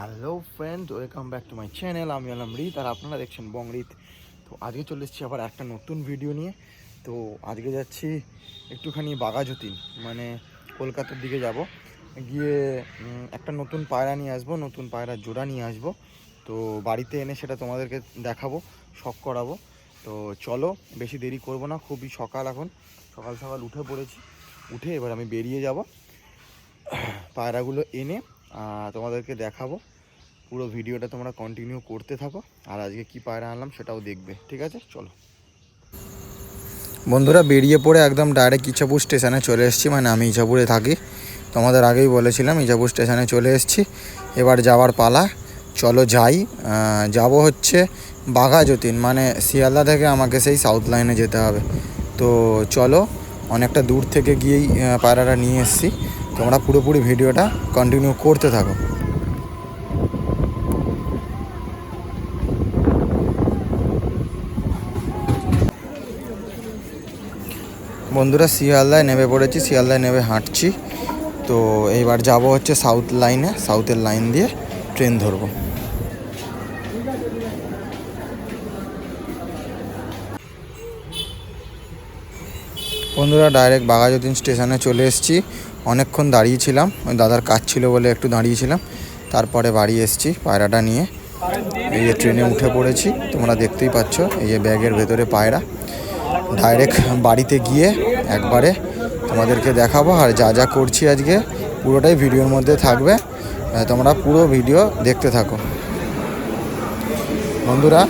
Hello friend, welcome back to my channel. আমি হলাম রিত আর আপনারা দেখছেন বংরিত। তো আজকে চলে এসেছি আবার একটা নতুন ভিডিও নিয়ে। তো আজকে যাচ্ছি একটুখানি বাঘাযতীন, মানে কলকাতার দিকে যাব। গিয়ে একটা নতুন পায়রা নিয়ে আসবো, নতুন পায়রার জোড়া নিয়ে আসবো। তো বাড়িতে এনে সেটা তোমাদেরকে দেখাবো, শখ করাবো। তো চলো, বেশি দেরি করব না, খুবই সকাল, এখন সকাল সকাল উঠে পড়েছি। উঠে এবার আমি বেরিয়ে যাব, পায়রাগুলো এনে তোমাদেরকে দেখাবো। পুরো ভিডিওটা তোমরা কন্টিনিউ করতে থাকো, আর আজকে কি পায়রা আনলাম সেটাও দেখবে। ঠিক আছে, চলো বন্ধুরা। বেরিয়ে পড়ে একদম ডাইরেক্ট ইছাপুর স্টেশনে চলে এসেছি, মানে আমি ইছাপুরে থাকি, তোমাদের আগেই বলেছিলাম। ইছাপুর স্টেশনে চলে এসেছি, এবার যাওয়ার পালা। চলো যাই। যাব হচ্ছে বাঘাযতীন, মানে শিয়ালদা থেকে আমাকে সেই সাউথ লাইনে যেতে হবে। তো চলো, অনেকটা দূর থেকে গিয়েই পায়রাটা নিয়ে এসেছি। তোমরা পুরোপুরি ভিডিওটা কন্টিনিউ করতে থাকো। বন্ধুরা, শিয়ালদায় নেমে পড়েছি, শিয়ালদায় নেমে হাঁটছি। তো এইবার যাব হচ্ছে সাউথ লাইনে, সাউথের লাইন দিয়ে ট্রেন ধরবো। বন্ধুরা, ডাইরেক্ট বাঘাযতীন স্টেশনে চলে এসেছি। অনেকক্ষণ দাঁড়িয়েছিলাম, ওই দাদার কাজ ছিল বলে একটু দাঁড়িয়েছিলাম, তারপরে বাড়ি এসেছি পায়রাটা নিয়ে। এই যে ট্রেনে উঠে পড়েছি, তোমরা দেখতেই পাচ্ছ, এই যে ব্যাগের ভেতরে পায়রা। ডাইরেক্ট বাড়িতে গিয়ে একবারে তোমাদেরকে দেখাবো, আর যা যা করছি আজকে পুরোটাই ভিডিওর মধ্যে থাকবে, তোমরা পুরো ভিডিও দেখতে থাকো। বন্ধুরা,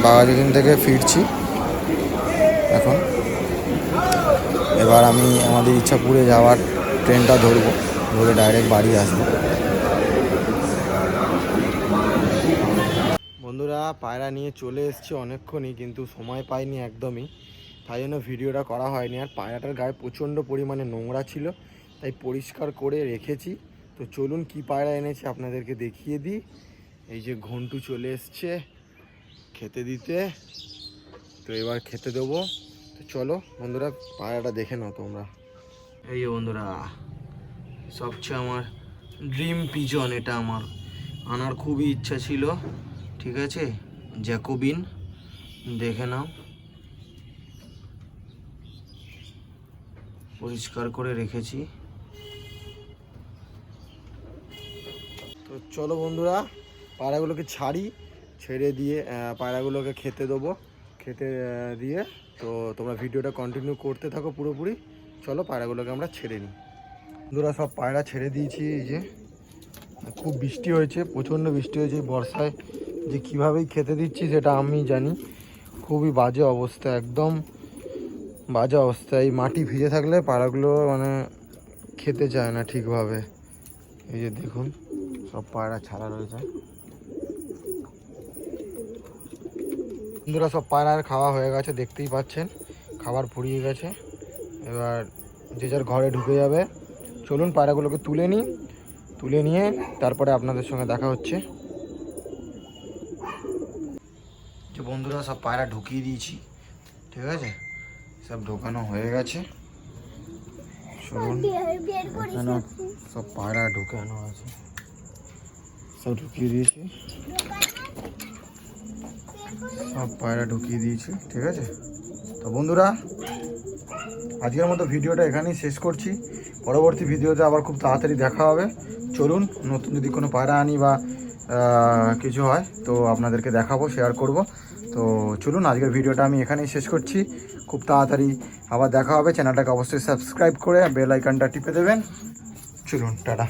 বাঘাযতীন থেকে ফিরছি এখন। এবার আমি আমাদের ইছাপুরে যাওয়ার ট্রেনটা ধরবো, ধরে ডাইরেক্ট বাড়ি আসবো। বন্ধুরা, পায়রা নিয়ে চলে এসেছি অনেকক্ষণই, কিন্তু সময় পাইনি একদমই, তাই জন্য ভিডিওটা করা হয়নি। আর পায়রাটার গায়ে প্রচণ্ড পরিমাণে নোংরা ছিল, তাই পরিষ্কার করে রেখেছি। তো চলুন কি পায়রা এনেছি আপনাদেরকে দেখিয়ে দিই। এই যে ঘন্টু চলে এসছে খেতে দিতে, তো এবার খেতে দেবো। তো চলো বন্ধুরা, পায়রাটা দেখে নাও তোমরা। এই যে বন্ধুরা, সবচেয়ে আমার ড্রিম পিজন, এটা আমার আনার খুবই ইচ্ছা ছিল। ঠিক আছে, জ্যাকোবিন, দেখে নাও, পরিষ্কার করে রেখেছি। তো চলো বন্ধুরা, পায়রাগুলোকে ছাড়ি, ছেড়ে দিয়ে পায়রাগুলোকে খেতে দেবো। খেতে দিয়ে তো তোমরা ভিডিওটা কন্টিনিউ করতে থাকো পুরোপুরি। চলো পায়রাগুলোকে আমরা ছেড়ে নিই। বন্ধুরা, সব পায়রা ছেড়ে দিয়েছি। এই যে খুব বৃষ্টি হয়েছে, প্রচণ্ড বৃষ্টি হয়েছে বর্ষায়, যে কীভাবেই খেতে দিচ্ছি সেটা আমি জানি। খুবই বাজে অবস্থা, একদম বাজে অবস্থা। এই মাটি ভিজে থাকলে পায়রাগুলো মানে খেতে চায় না ঠিকভাবে। এই যে দেখুন, সব পায়রা ছাড়া রয়েছে। বন্ধুরা, সব পায়রার খাওয়া হয়ে গেছে, দেখতেই পাচ্ছেন, খাবার ফুরিয়ে গেছে। এবার যে যার ঘরে ঢুকে যাবে। চলুন পায়রাগুলোকে তুলে নিই, তুলে নিয়ে তারপরে আপনাদের সঙ্গে দেখা হচ্ছে। যে বন্ধুরা, সব পায়রা ঢুকিয়ে দিয়েছি, ঠিক আছে, সব ঢোকানো হয়ে গেছে। চলুন, এখানে সব পায়রা ঢুকানো আছে, সব ঢুকিয়ে দিয়েছি, সব পায়রা ঢুকিয়ে দিয়েছি। ঠিক আছে, তো বন্ধুরা, আজকের মতো ভিডিওটা এখানেই শেষ করছি। পরবর্তী ভিডিওতে আবার খুব তাড়াতাড়ি দেখা হবে। চলুন, নতুন যদি কোনো পায়রা আনি বা কিছু হয় তো আপনাদেরকে দেখাবো, শেয়ার করব। তো চলুন, আজকের ভিডিওটা আমি এখানেই শেষ করছি। খুব তাড়াতাড়ি আবার দেখা হবে। চ্যানেলটাকে অবশ্যই সাবস্ক্রাইব করে বেল আইকনটা টিপে দেবেন। চলুন, টাটা।